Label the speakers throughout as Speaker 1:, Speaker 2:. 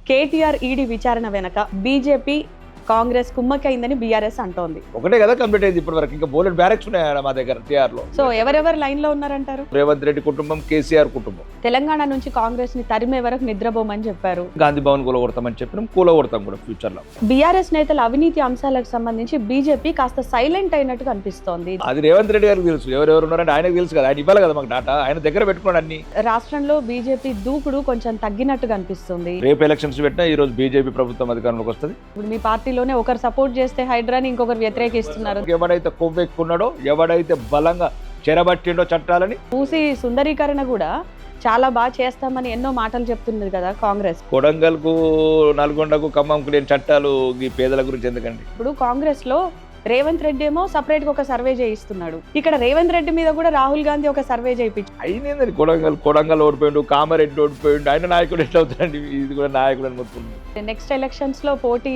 Speaker 1: KTR ED విచారణ వెనక BJP Congress కుమ్మకైందని BRS అంటోంది.
Speaker 2: ఒకటే కదా కంప్లీట్ అయింది ఇప్పటి వరకు. ఇంకా బోలెట్ బ్యారెక్స్ ఉన్నాయి మా దగ్గర టీఆర్ లో.
Speaker 1: సో ఎవరెవరు లైన్ లో ఉన్నారంటారు?
Speaker 2: రేవంత్ రెడ్డి కుటుంబం, కేసీఆర్ కుటుంబం.
Speaker 1: తెలంగాణ నుంచి కాంగ్రెస్ ని తరిమే వరకు నిద్రపోమని చెప్పారు.
Speaker 2: గాంధీ భవన్ కూలగొడతామని చెప్పినాం, కూలగొడతాం కూడా ఫ్యూచర్ లో.
Speaker 1: బీఆర్ఎస్ నేతల అవినీతి అంశాలకు సంబంధించి బీజేపీ కాస్త సైలెంట్ అయినట్టు కనిపిస్తోంది.
Speaker 2: అది రేవంత్ రెడ్డి గారికి తెలుసు, ఎవరెవరు ఉన్నారంటే ఆయనకు తెలుసు కదా, ఆయన ఇవ్వాలి కదా మాకు డాటా, ఆయన దగ్గర పెట్టుకోండి అన్ని.
Speaker 1: రాష్ట్రంలో బీజేపీ దూకుడు కొంచెం తగ్గినట్టు కనిపిస్తుంది.
Speaker 2: రేపు ఎలక్షన్స్ పెట్టినా ఈ రోజు బీజేపీ ప్రభుత్వం అధికారంలోకి వస్తుంది.
Speaker 1: ఇప్పుడు మీ పార్టీలోనే ఒకరు సపోర్ట్ చేస్తే హైడ్రాని ఇంకొకరు వ్యతిరేకిస్తున్నారు.
Speaker 2: ఎవడైతే కొవ్వెక్కున్నాడో, ఎవడైతే బలంగా చెరబట్టిండో చట్టాలని.
Speaker 1: మూసి సుందరీకరణ కూడా చాలా బాగా చేస్తామని ఎన్నో మాటలు చెప్తున్నది కదా కాంగ్రెస్.
Speaker 2: కొడంగల్కు, నల్గొండకు, ఖమ్మంకు లేని చట్టాలు ఈ పేదల గురించి ఎందుకండి?
Speaker 1: ఇప్పుడు కాంగ్రెస్ లో రేవంత్ రెడ్డి ఏమో సపరేట్ గా ఒక సర్వే చేయిస్తున్నాడు. ఇక్కడ రేవంత్ రెడ్డి మీద కూడా రాహుల్ గాంధీ ఒక సర్వే చేయించు.
Speaker 2: అయినది కొడంగల్ ఓడిపోయిండు, కామారెడ్డి ఓడిపోయిండు, ఆయన నాయకుడు ఎట్లా అవుతాడండి? ఇది కూడా నాయకుడు అని మొత్తం.
Speaker 1: నెక్స్ట్ ఎలక్షన్స్ లో పోటీ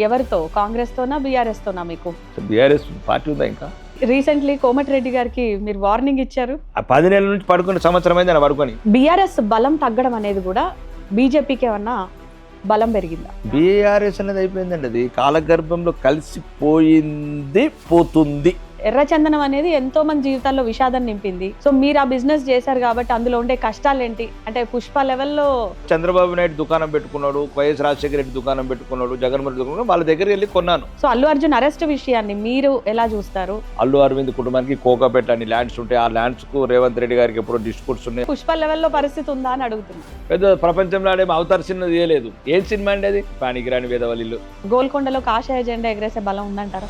Speaker 1: ఎవరితో? కాంగ్రెస్ తోనా బీఆర్ఎస్ తోనా? మీకు
Speaker 2: బీఆర్ఎస్ పార్టీ ఉందా ఇంకా?
Speaker 1: రీసెంట్లీ కోమటిరెడ్డి గారికి మీరు వార్నింగ్ ఇచ్చారు.
Speaker 2: ఆ 10 నెలల నుంచి పడుకుని సంవత్సరం అయింది ఆయన పడుకొని.
Speaker 1: బీఆర్ఎస్ బలం తగ్గడం అనేది కూడా బీజేపీకి ఏమన్నా బలం పెరిగిందా?
Speaker 2: బీఆర్ఎస్ అనేది అయిపోయిందండి, అది కాలగర్భంలో కలిసిపోయింది, పోతుంది.
Speaker 1: ఎర్రచందనం అనేది ఎంతో మంది జీవితాల్లో విషాదం నింపింది. సో మీరు ఆ బిజినెస్ చేశారు కాబట్టి అందులో ఉండే కష్టాలు ఏంటి అంటే పుష్ప లెవెల్లో
Speaker 2: చంద్రబాబు నాయుడు దుకాణం పెట్టుకున్నాడు, వైఎస్ రాజశేఖర రెడ్డి దుకాణం పెట్టుకున్నాడు, జగన్మోహన్ దుకాణం, వాళ్ళ దగ్గరికి వెళ్ళి కొన్నాను.
Speaker 1: సో అల్లు అర్జున్ అరెస్ట్ విషయాన్ని మీరు ఎలా చూస్తారు?
Speaker 2: అల్లు అరవింద్ కుటుంబానికి కోకాపేట అని ల్యాండ్స్ ఉంటాయి, ఆ ల్యాండ్స్ కు రేవంత్ రెడ్డి గారికి ఎప్పుడో డిస్ప్యూట్స్ ఉన్నాయి.
Speaker 1: పుష్ప లెవెల్లో పరిస్థితి ఉందా అని అడుగుతున్నా.
Speaker 2: పెద్ద ప్రపంచంలో ఆడే అవతార్ సినిమా చేయలేదు. ఏం సినిమా అండి అది? పానికిరాని వేదవల్లిలో.
Speaker 1: గోల్కొండలో కాషాయ జెండా ఎగరేసే బలం ఉందంటారా?